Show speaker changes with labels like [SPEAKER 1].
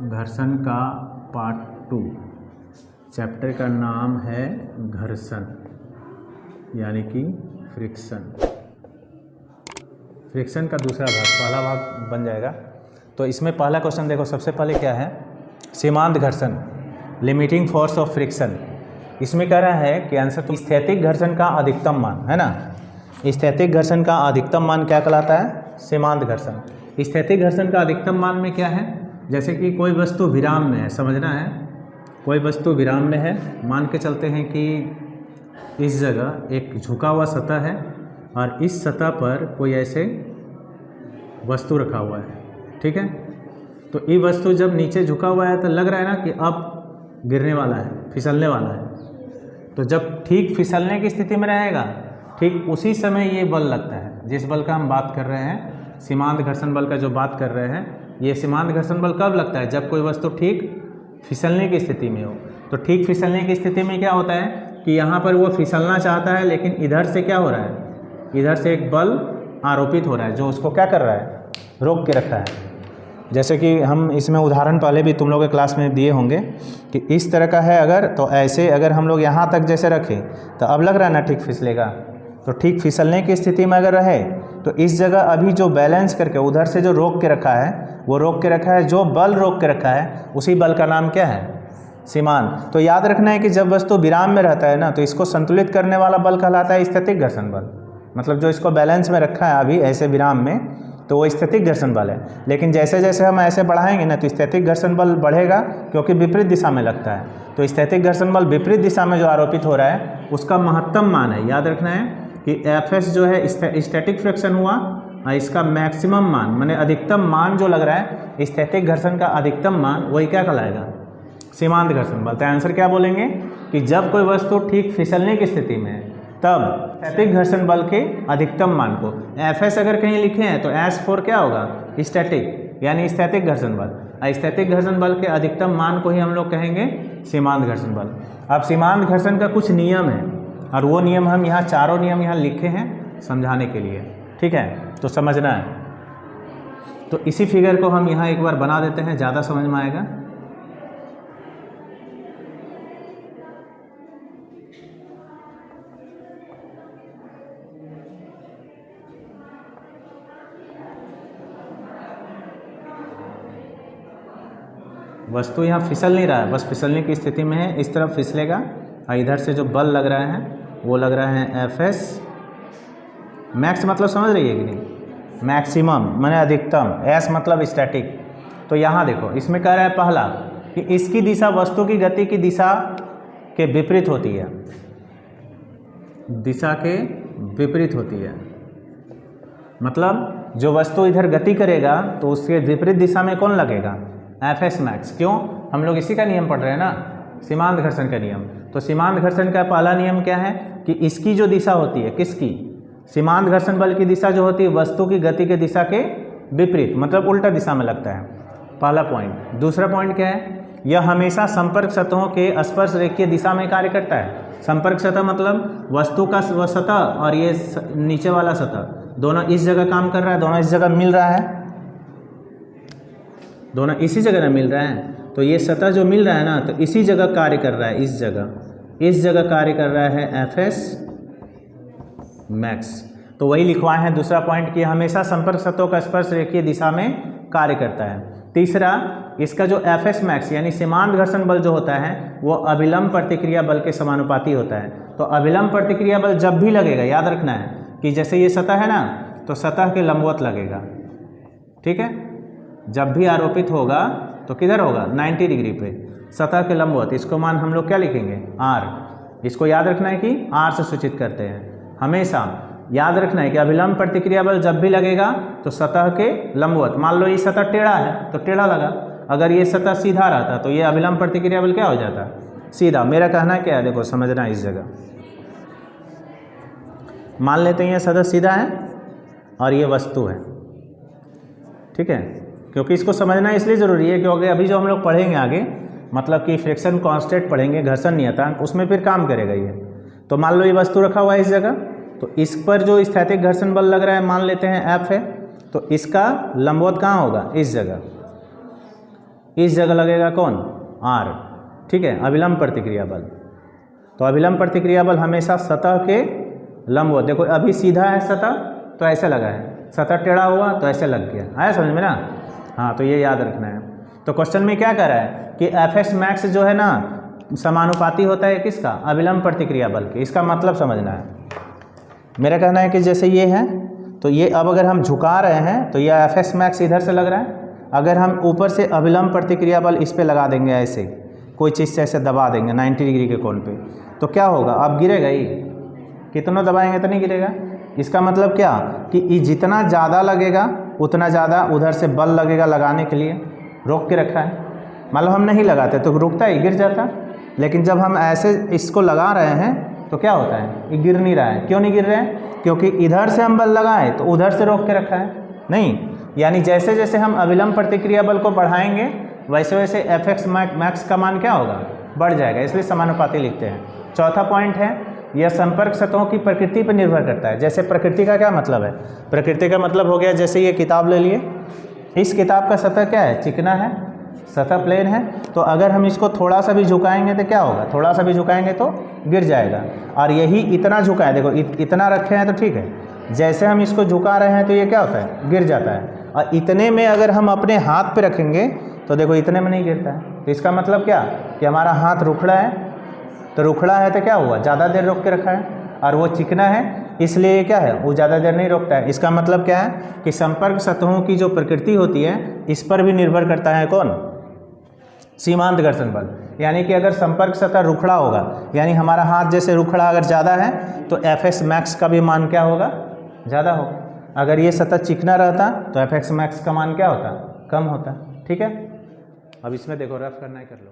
[SPEAKER 1] घर्षण का part 2 chapter का नाम है घर्षण यानी कि फ्रिक्शन। फ्रिक्शन का दूसरा भाग, पहला भाग बन जाएगा। तो इसमें पहला क्वेश्चन देखो, सबसे पहले क्या है, सीमांत घर्षण, लिमिटिंग फोर्स ऑफ फ्रिक्शन। इसमें कह रहा है कि आंसर तो स्थैतिक घर्षण का अधिकतम मान है ना। स्थैतिक घर्षण का अधिकतम मान क्या कहलाता है? सीमांत घर्षण। स्थैतिक घर्षण का अधिकतम मान में क्या है, जैसे कि कोई वस्तु विराम में है, समझना है, कोई वस्तु विराम में है, मान के चलते हैं कि इस जगह एक झुका हुआ सतह है और इस सतह पर कोई ऐसे वस्तु रखा हुआ है, ठीक है। तो ये वस्तु जब नीचे झुका हुआ है तो लग रहा है ना कि अब गिरने वाला है, फिसलने वाला है। तो जब ठीक फिसलने की स्थिति में रहेगा, ठीक उसी समय ये बल लगता है, जिस बल का हम बात कर रहे हैं, सीमांत घर्षण बल का जो बात कर रहे हैं, ये सीमांत घर्षण बल कब लगता है? जब कोई वस्तु ठीक फिसलने की स्थिति में हो। तो ठीक फिसलने की स्थिति में क्या होता है कि यहाँ पर वो फिसलना चाहता है, लेकिन इधर से क्या हो रहा है, इधर से एक बल आरोपित हो रहा है जो उसको क्या कर रहा है, रोक के रखा है। जैसे कि हम इसमें उदाहरण पहले भी तुम लोग के क्लास में दिए होंगे कि इस तरह का है अगर, तो ऐसे अगर हम लोग यहाँ तक जैसे रखें तो अब लग रहा है ना ठीक फिसलेगा। तो ठीक फिसलने की स्थिति में अगर रहे तो इस जगह अभी जो बैलेंस करके उधर से जो रोक के रखा है, वो रोक के रखा है, जो बल रोक के रखा है उसी बल का नाम क्या है? सीमांत। तो याद रखना है कि जब वस्तु विराम में रहता है ना, तो इसको संतुलित करने वाला बल कहलाता है स्थैतिक घर्षण बल। मतलब जो इसको बैलेंस में रखा है अभी ऐसे विराम में, तो वो स्थैतिक घर्षण बल है। लेकिन जैसे जैसे हम ऐसे बढ़ाएंगे ना, तो स्थैतिक घर्षण बल बढ़ेगा, क्योंकि विपरीत दिशा में लगता है। तो स्थैतिक घर्षण बल विपरीत दिशा में जो आरोपित हो रहा है उसका महत्तम मान है। याद रखना है कि Fs जो है स्टैटिक फ्रिक्शन हुआ, इसका मैक्सिमम मान माने अधिकतम मान जो लग रहा है, स्थैतिक घर्षण का अधिकतम मान, वही क्या कहलाएगा? सीमांत घर्षण बल। तो आंसर क्या बोलेंगे कि जब कोई वस्तु ठीक फिसलने की स्थिति में है, तब स्थैतिक घर्षण बल के अधिकतम मान को Fs अगर कहीं लिखे हैं तो S4 क्या होगा? स्टैटिक यानी स्थैतिक घर्षण बल। स्थैतिक घर्षण बल के अधिकतम मान को ही हम लोग कहेंगे सीमांत घर्षण बल। अब सीमांत घर्षण का कुछ नियम है, और वो नियम हम यहाँ चारों नियम यहाँ लिखे हैं समझाने के लिए, ठीक है, तो समझना है। तो इसी फिगर को हम यहाँ एक बार बना देते हैं, ज़्यादा समझ में आएगा। वस्तु यहाँ फिसल नहीं रहा है, बस फिसलने की स्थिति में है, इस तरफ फिसलेगा, और इधर से जो बल लग रहा है वो लग रहा है Fs मैक्स, मतलब समझ रही है कि नहीं? मैक्सिमम माने अधिकतम, S मतलब स्टैटिक। तो यहाँ देखो, इसमें कह रहा है पहला कि इसकी दिशा वस्तु की गति की दिशा के विपरीत होती है, दिशा के विपरीत होती है। मतलब जो वस्तु इधर गति करेगा तो उसके विपरीत दिशा में कौन लगेगा? Fs max. क्यों? हम लोग इसी का नियम पढ़ रहे हैं ना, सीमांत घर्षण का नियम। तो सीमांत घर्षण का पहला नियम क्या है कि इसकी जो दिशा होती है, किसकी? सीमांत घर्षण बल की दिशा जो होती है वस्तु की गति के दिशा के विपरीत, मतलब उल्टा दिशा में लगता है, पहला पॉइंट। दूसरा पॉइंट क्या है? यह हमेशा संपर्क सतहों के स्पर्श रेखीय दिशा में कार्य करता है। संपर्क सतह मतलब वस्तु का सतह और ये नीचे वाला सतह, दोनों इस जगह काम कर रहा है, दोनों इस जगह मिल रहा है, दोनों इसी जगह मिल रहा है। तो ये सतह जो मिल रहा है ना, तो इसी जगह कार्य कर रहा है, इस जगह कार्य कर रहा है Fs मैक्स। तो वही लिखवाए हैं दूसरा पॉइंट कि हमेशा संपर्क सतहों का स्पर्श रेखीय दिशा में कार्य करता है। तीसरा, इसका जो Fs मैक्स यानी सीमांत घर्षण बल जो होता है वो अभिलंब प्रतिक्रिया बल के समानुपाती होता है। तो अभिलंब प्रतिक्रिया बल जब भी लगेगा, याद रखना है कि जैसे ये सतह है ना, तो सतह के लंबवत लगेगा, ठीक है। जब भी आरोपित होगा तो किधर होगा? 90 डिग्री पे, सतह के लंबवत। इसको मान हम लोग क्या लिखेंगे? R। इसको याद रखना है कि R से सूचित करते हैं। हमेशा याद रखना है कि अभिलंब प्रतिक्रिया बल जब भी लगेगा तो सतह के लंबवत। मान लो ये सतह टेढ़ा है तो टेढ़ा लगा, अगर ये सतह सीधा रहता तो ये अभिलंब प्रतिक्रिया बल क्या हो जाता? सीधा। मेरा कहना क्या है, देखो समझना इस जगह, मान लेते हैं ये सतह सीधा है और ये वस्तु है, ठीक है। क्योंकि इसको समझना इसलिए ज़रूरी है क्योंकि अभी जो हम लोग पढ़ेंगे आगे, मतलब कि फ्रिक्शन कांस्टेंट पढ़ेंगे, घर्षण नियतांक, उसमें फिर काम करेगा ये। तो मान लो ये वस्तु रखा हुआ है इस जगह, तो इस पर जो स्थैतिक घर्षण बल लग रहा है मान लेते हैं F है, तो इसका लंबवत कहाँ होगा? इस जगह। इस जगह लगेगा कौन, आर, ठीक है, अभिलंब प्रतिक्रिया बल। तो अभिलंब प्रतिक्रिया बल हमेशा सतह के लंबवत, देखो अभी सीधा है सतह तो ऐसे लगा है, सतह टेढ़ा हुआ तो ऐसे लग गया, आया समझ में ना। हाँ, तो ये याद रखना है। तो क्वेश्चन में क्या कह रहा है कि एफ मैक्स जो है ना समानुपाती होता है किसका, अभिलंब प्रतिक्रिया बल के। इसका मतलब समझना है। मेरा कहना है कि जैसे ये है तो ये अब अगर हम झुका रहे हैं तो ये एफ मैक्स इधर से लग रहा है, अगर हम ऊपर से अभिलंब प्रतिक्रिया बल इस पे लगा देंगे, ऐसे कोई चीज़ से ऐसे दबा देंगे 90 डिग्री के कोण पे, तो क्या होगा, अब गिरेगा ही, कितना दबाएंगे तो नहीं गिरेगा। इसका मतलब क्या कि जितना ज़्यादा लगेगा उतना ज़्यादा उधर से बल लगेगा लगाने के लिए, रोक के रखा है। मतलब हम नहीं लगाते तो रुकता ही, गिर जाता, लेकिन जब हम ऐसे इसको लगा रहे हैं तो क्या होता है, ये गिर नहीं रहा है। क्यों नहीं गिर रहे हैं, क्योंकि इधर से हम बल लगाए तो उधर से रोक के रखा है, नहीं। यानी जैसे जैसे हम अभिलंब प्रतिक्रिया बल को बढ़ाएंगे वैसे वैसे एफ मैक्स का मान क्या होगा, बढ़ जाएगा, इसलिए समानुपाती लिखते हैं। चौथा पॉइंट है, यह संपर्क सतहों की प्रकृति पर निर्भर करता है। जैसे प्रकृति का क्या मतलब है, प्रकृति का मतलब हो गया, जैसे ये किताब ले लिए, इस किताब का सतह क्या है, चिकना है, सतह प्लेन है, तो अगर हम इसको थोड़ा सा भी झुकाएंगे तो क्या होगा, थोड़ा सा भी झुकाएंगे तो गिर जाएगा। और यही इतना झुकाए, देखो इतना रखे हैं तो ठीक है, जैसे हम इसको झुका रहे हैं तो ये क्या होता है, गिर जाता है। और इतने में अगर हम अपने हाथ पे रखेंगे तो देखो इतने में नहीं गिरता है। तो इसका मतलब क्या कि हमारा हाथ रुखड़ा है, तो रुखड़ा है तो क्या हुआ, ज़्यादा देर रोक के रखा है, और वो चिकना है इसलिए ये क्या है, वो ज़्यादा देर नहीं रोकता है। इसका मतलब क्या है कि संपर्क सतहों की जो प्रकृति होती है इस पर भी निर्भर करता है कौन, सीमांत घर्षण बल। यानी कि अगर संपर्क सतह रुखड़ा होगा, यानी हमारा हाथ जैसे रुखड़ा अगर ज़्यादा है तो एफ मैक्स का भी मान क्या होगा, ज़्यादा होगा। अगर ये सतह चिकना रहता तो एफ मैक्स का मान क्या होता, कम होता, ठीक है। अब इसमें देखो रफ करना है, कर लो।